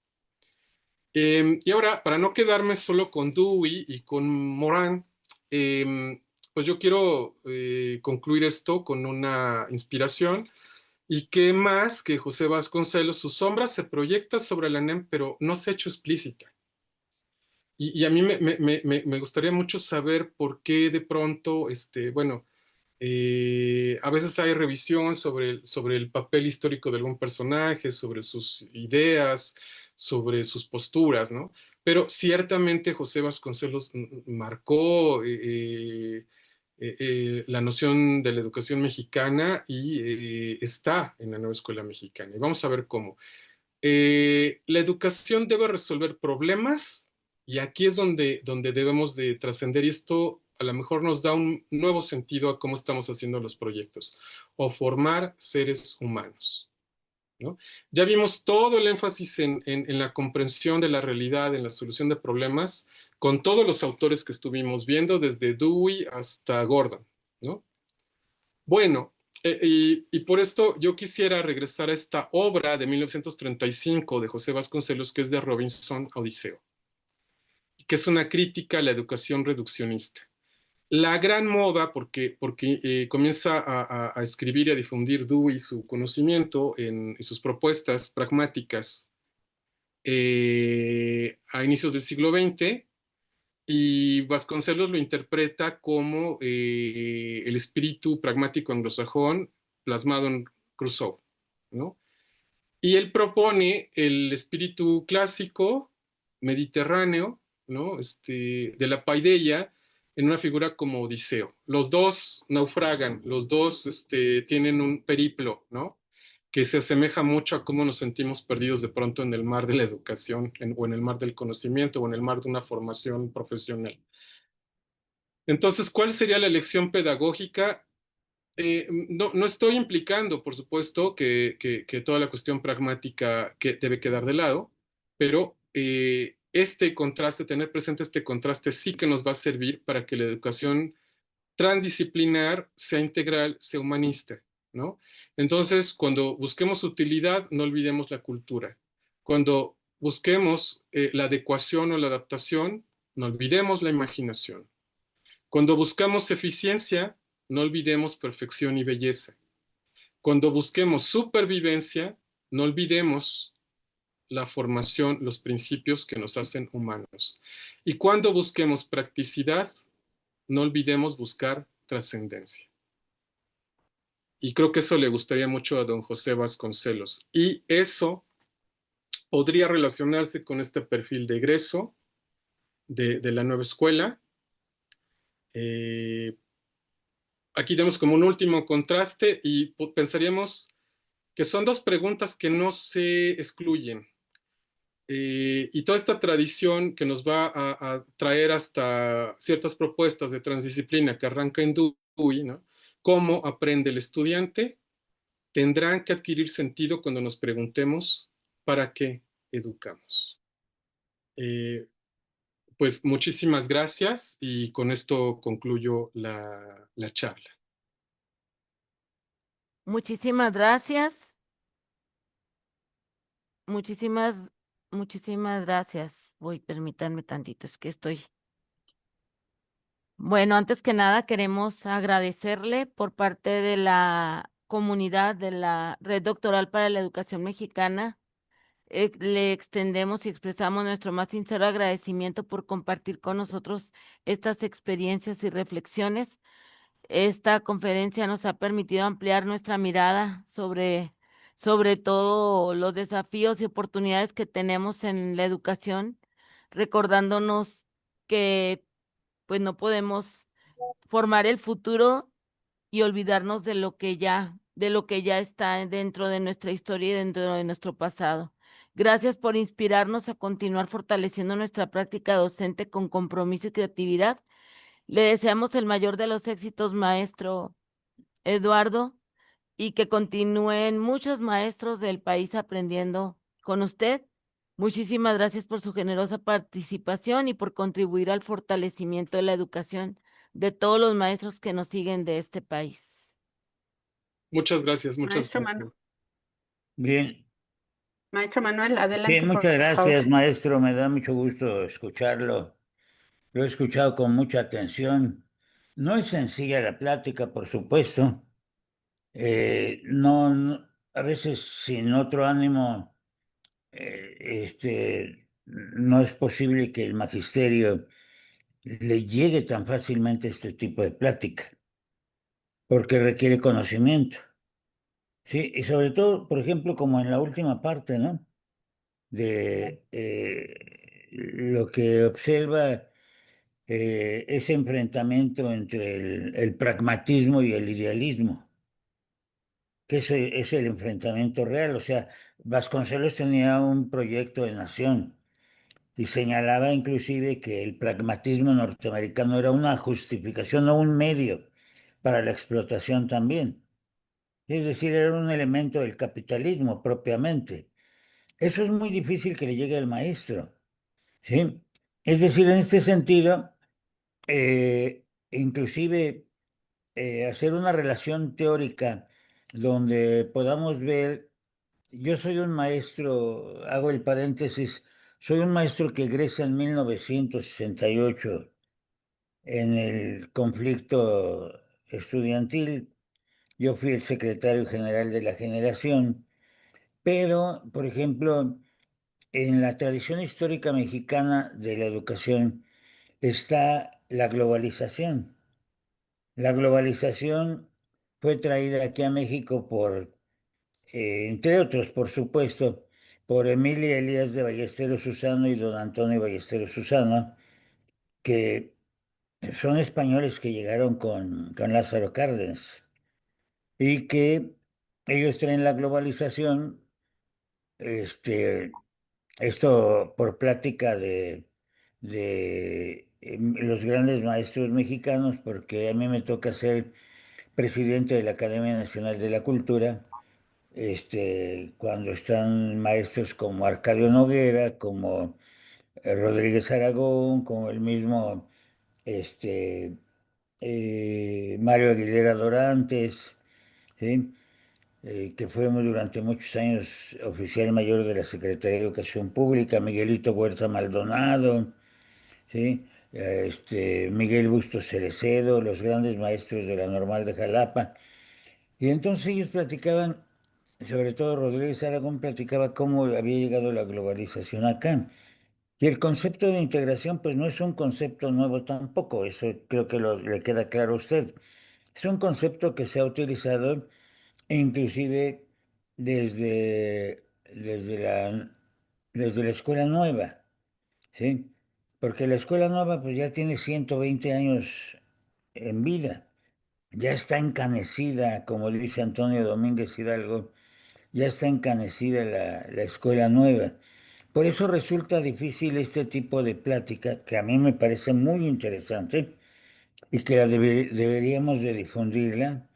Y ahora, para no quedarme solo con Dewey y con Morán, pues yo quiero concluir esto con una inspiración. ¿Y qué más que José Vasconcelos? Su sombra se proyecta sobre la NEM, pero no se ha hecho explícita. Y a mí me gustaría mucho saber por qué de pronto, bueno, a veces hay revisión sobre el papel histórico de algún personaje, sobre sus ideas, sobre sus posturas, ¿no? Pero ciertamente José Vasconcelos marcó la noción de la educación mexicana y está en la nueva escuela mexicana. Y vamos a ver cómo. La educación debe resolver problemas y aquí es donde debemos de trascender y esto a lo mejor nos da un nuevo sentido a cómo estamos haciendo los proyectos o formar seres humanos, ¿no? Ya vimos todo el énfasis en la comprensión de la realidad, en la solución de problemas con todos los autores que estuvimos viendo desde Dewey hasta Gordon, ¿no? Bueno, Y por esto yo quisiera regresar a esta obra de 1935 de José Vasconcelos, que es de Robinson Odiseo, que es una crítica a la educación reduccionista. La gran moda, porque comienza a escribir y a difundir Dewey su conocimiento en sus propuestas pragmáticas a inicios del siglo XX, y Vasconcelos lo interpreta como el espíritu pragmático anglosajón plasmado en Rousseau, ¿no? Y él propone el espíritu clásico mediterráneo, ¿no? De la paideia en una figura como Odiseo. Los dos naufragan, los dos tienen un periplo, ¿no? Que se asemeja mucho a cómo nos sentimos perdidos de pronto en el mar de la educación, o en el mar del conocimiento, o en el mar de una formación profesional. Entonces, ¿cuál sería la lección pedagógica? No estoy implicando, por supuesto, que toda la cuestión pragmática que debe quedar de lado, pero este contraste, tener presente este contraste, sí que nos va a servir para que la educación transdisciplinar sea integral, sea humanista, ¿no? Entonces, cuando busquemos utilidad, no olvidemos la cultura. Cuando busquemos la adecuación o la adaptación, no olvidemos la imaginación. Cuando buscamos eficiencia, no olvidemos perfección y belleza. Cuando busquemos supervivencia, no olvidemos la formación, los principios que nos hacen humanos. Y cuando busquemos practicidad, no olvidemos buscar trascendencia. Y creo que eso le gustaría mucho a don José Vasconcelos. Y eso podría relacionarse con este perfil de egreso de la nueva escuela. Aquí tenemos como un último contraste y pensaríamos que son dos preguntas que no se excluyen. Y toda esta tradición que nos va a traer hasta ciertas propuestas de transdisciplina que arranca en Dewey, ¿no? ¿Cómo aprende el estudiante? Tendrán que adquirir sentido cuando nos preguntemos ¿para qué educamos? Pues muchísimas gracias y con esto concluyo la charla. Muchísimas gracias. Muchísimas, muchísimas gracias. Voy, permítanme tantito, es que estoy. Bueno, antes que nada queremos agradecerle por parte de la comunidad de la Red Doctoral para la Educación Mexicana. Le extendemos y expresamos nuestro más sincero agradecimiento por compartir con nosotros estas experiencias y reflexiones. Esta conferencia nos ha permitido ampliar nuestra mirada sobre todo los desafíos y oportunidades que tenemos en la educación, recordándonos que pues no podemos formar el futuro y olvidarnos de lo que ya está dentro de nuestra historia y dentro de nuestro pasado. Gracias por inspirarnos a continuar fortaleciendo nuestra práctica docente con compromiso y creatividad. Le deseamos el mayor de los éxitos, maestro Eduardo, y que continúen muchos maestros del país aprendiendo con usted. Muchísimas gracias por su generosa participación y por contribuir al fortalecimiento de la educación de todos los maestros que nos siguen de este país. Muchas gracias, muchas Maestro gracias. Bien, Maestro Manuel, adelante, bien, por muchas favor. gracias, maestro. Me da mucho gusto escucharlo. Lo he escuchado con mucha atención. No es sencilla la plática, por supuesto. A veces sin otro ánimo, no es posible que el magisterio le llegue tan fácilmente este tipo de plática, porque requiere conocimiento. Sí, y sobre todo, por ejemplo, como en la última parte, ¿no? De lo que observa ese enfrentamiento entre el pragmatismo y el idealismo, que ese es el enfrentamiento real. O sea, Vasconcelos tenía un proyecto de nación y señalaba inclusive que el pragmatismo norteamericano era una justificación, no un medio para la explotación también. Es decir, era un elemento del capitalismo propiamente. Eso es muy difícil que le llegue al maestro, ¿sí? Es decir, en este sentido, inclusive hacer una relación teórica donde podamos ver, yo soy un maestro, hago el paréntesis, soy un maestro que egresa en 1968 en el conflicto estudiantil. Yo fui el secretario general de la generación, pero, por ejemplo, en la tradición histórica mexicana de la educación está la globalización. La globalización fue traída aquí a México por, entre otros, por supuesto, por Emilia Elías de Ballesteros Susano y don Antonio Ballesteros Susano, que son españoles que llegaron con Lázaro Cárdenas y que ellos traen la globalización, este, esto por plática de los grandes maestros mexicanos, porque a mí me toca ser presidente de la Academia Nacional de la Cultura, cuando están maestros como Arcadio Noguera, como Rodríguez Aragón, como el mismo Mario Aguilera Dorantes, ¿sí? Que fue durante muchos años oficial mayor de la Secretaría de Educación Pública, Miguelito Huerta Maldonado, ¿sí? Miguel Bustos Cerecedo, los grandes maestros de la Normal de Jalapa. Y entonces ellos platicaban, sobre todo Rodríguez Aragón platicaba cómo había llegado la globalización acá. Y el concepto de integración, pues no es un concepto nuevo tampoco, eso creo que le queda claro a usted. Es un concepto que se ha utilizado inclusive desde, desde la, desde la escuela nueva, ¿sí? Porque la escuela nueva pues ya tiene 120 años en vida, ya está encanecida, como dice Antonio Domínguez Hidalgo, ya está encanecida la escuela nueva. Por eso resulta difícil este tipo de plática, que a mí me parece muy interesante y que deberíamos de difundirla,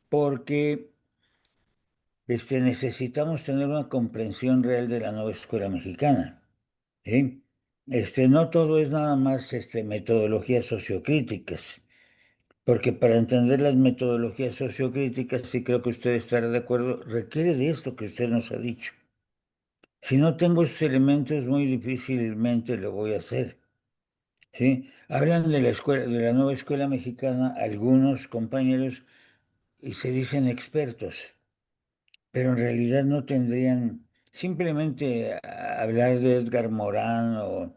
porque necesitamos tener una comprensión real de la nueva escuela mexicana, ¿sí? No todo es nada más metodologías sociocríticas, porque para entender las metodologías sociocríticas, sí creo que usted estará de acuerdo, requiere de esto que usted nos ha dicho. Si no tengo esos elementos, muy difícilmente lo voy a hacer, ¿sí? Hablan de la escuela, de la nueva escuela mexicana, algunos compañeros, y se dicen expertos, pero en realidad no tendrían simplemente hablar de Edgar Morán o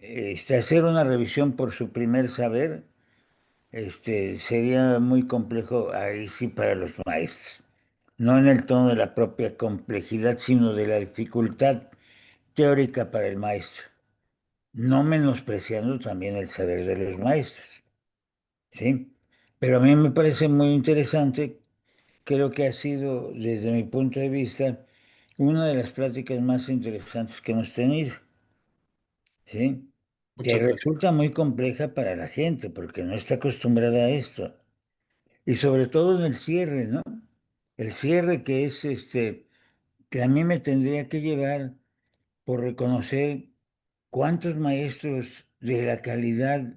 hacer una revisión por su primer saber, sería muy complejo ahí sí para los maestros. No en el tono de la propia complejidad, sino de la dificultad teórica para el maestro, no menospreciando también el saber de los maestros, ¿sí? Pero a mí me parece muy interesante, creo que ha sido, desde mi punto de vista, una de las pláticas más interesantes que hemos tenido, ¿sí? Que Muchas gracias. resulta muy compleja para la gente porque no está acostumbrada a esto. Y sobre todo en el cierre, ¿no? El cierre que es que a mí me tendría que llevar por reconocer cuántos maestros de la calidad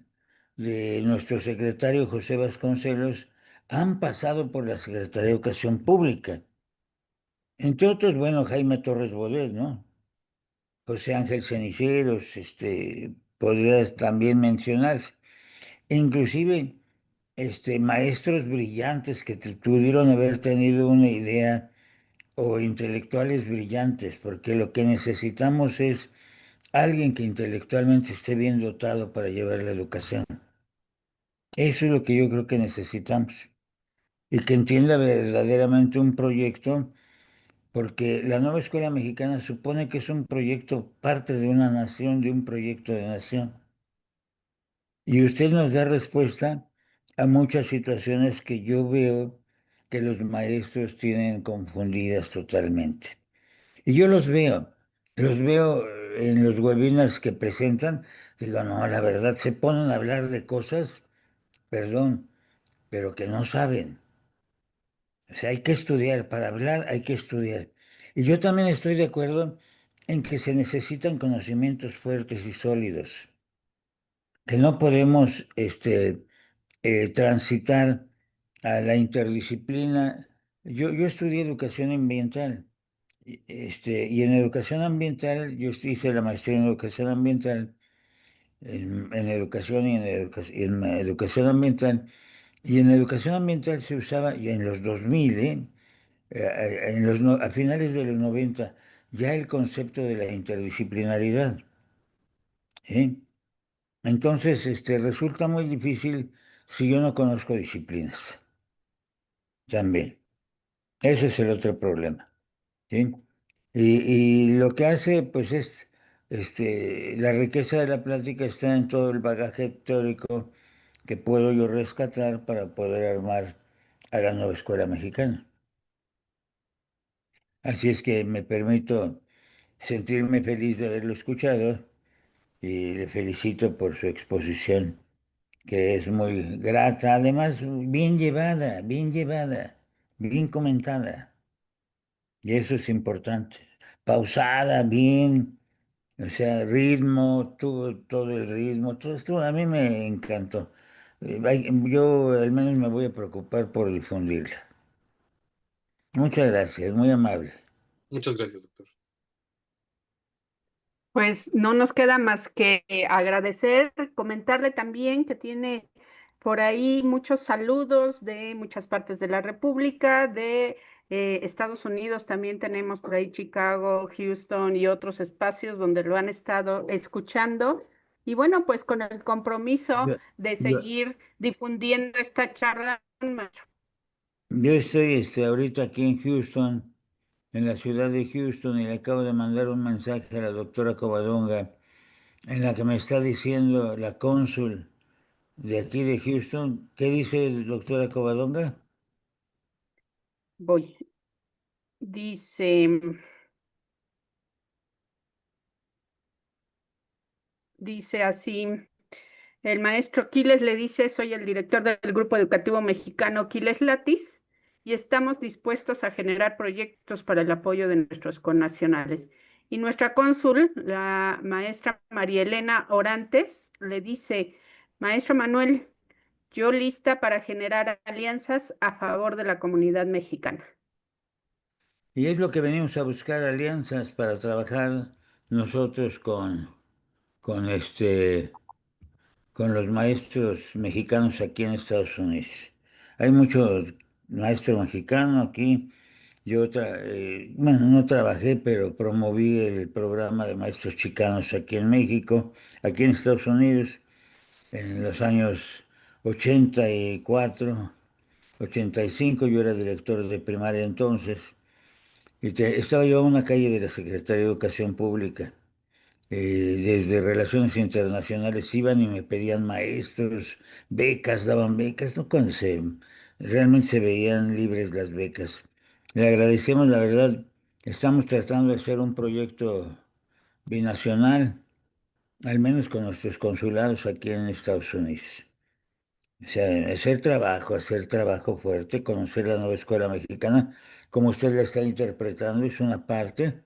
de nuestro secretario José Vasconcelos han pasado por la Secretaría de Educación Pública. Entre otros, bueno, Jaime Torres Bodet, ¿no? José Ángel Ceniceros, podría también mencionarse. E inclusive, maestros brillantes que pudieron haber tenido una idea o intelectuales brillantes, porque lo que necesitamos es alguien que intelectualmente esté bien dotado para llevar la educación. Eso es lo que yo creo que necesitamos. Y que entienda verdaderamente un proyecto, porque la nueva escuela mexicana supone que es un proyecto, parte de una nación, de un proyecto de nación. Y usted nos da respuesta a muchas situaciones que yo veo que los maestros tienen confundidas totalmente. Y yo los veo en los webinars que presentan, digo, no, la verdad, se ponen a hablar de cosas, perdón, pero que no saben. O sea, hay que estudiar, para hablar hay que estudiar. Y yo también estoy de acuerdo en que se necesitan conocimientos fuertes y sólidos, que no podemos transitar a la interdisciplina Yo estudié educación ambiental. Y en educación ambiental, yo hice la maestría en educación ambiental, en educación y en educación ambiental. Y en educación ambiental se usaba, y en los 2000, a finales de los 90 ya el concepto de la interdisciplinaridad. ¿Eh? Entonces, resulta muy difícil si yo no conozco disciplinas también. Ese es el otro problema. ¿Sí? Y lo que hace, pues, es, la riqueza de la plática está en todo el bagaje teórico que puedo yo rescatar para poder armar a la nueva escuela mexicana. Así es que me permito sentirme feliz de haberlo escuchado y le felicito por su exposición, que es muy grata, además bien llevada, bien comentada. Y eso es importante. Pausada, bien, o sea, ritmo, tuvo todo el ritmo, todo esto a mí me encantó. Yo al menos me voy a preocupar por difundirla. Muchas gracias, muy amable. Muchas gracias, doctor. Pues no nos queda más que agradecer, comentarle también que tiene por ahí muchos saludos de muchas partes de la República, de Estados Unidos, también tenemos por ahí Chicago, Houston y otros espacios donde lo han estado escuchando. Y bueno, pues con el compromiso Yo, de yo, seguir difundiendo esta charla. yo estoy ahorita aquí en Houston, en la ciudad de Houston, y le acabo de mandar un mensaje a la doctora Covadonga, en la que me está diciendo la cónsul de aquí de Houston. ¿Qué dice doctora Covadonga? Voy. Dice, dice así. El maestro Quiles le dice, soy el director del Grupo Educativo Mexicano Quiles Latis y estamos dispuestos a generar proyectos para el apoyo de nuestros connacionales. Y nuestra cónsul, la maestra María Elena Orantes, le dice, maestro Manuel, yo lista para generar alianzas a favor de la comunidad mexicana. Y es lo que venimos a buscar, alianzas para trabajar nosotros con con los maestros mexicanos aquí en Estados Unidos. Hay muchos maestros mexicanos aquí. Bueno, no trabajé, pero promoví el programa de maestros chicanos aquí en México, aquí en Estados Unidos, en los años 84, 85. Yo era director de primaria entonces, y estaba yo a una calle de la Secretaría de Educación Pública. Desde Relaciones Internacionales iban y me pedían maestros, becas, daban becas, ¿no? Realmente se veían libres las becas. Le agradecemos, la verdad, estamos tratando de hacer un proyecto binacional, al menos con nuestros consulados aquí en Estados Unidos. O sea, hacer trabajo fuerte, conocer la nueva escuela mexicana, como usted la está interpretando, es una parte.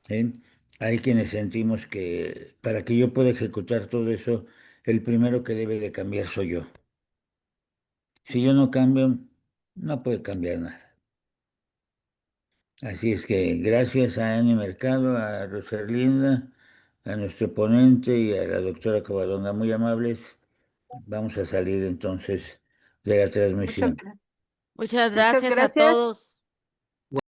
¿Sí? Hay quienes sentimos que para que yo pueda ejecutar todo eso, el primero que debe de cambiar soy yo. Si yo no cambio, no puede cambiar nada. Así es que gracias a Annie Mercado, a Rosalinda, a nuestro ponente y a la doctora Covadonga, muy amables, vamos a salir entonces de la Muchas, transmisión. Muchas muchas gracias a gracias. todos.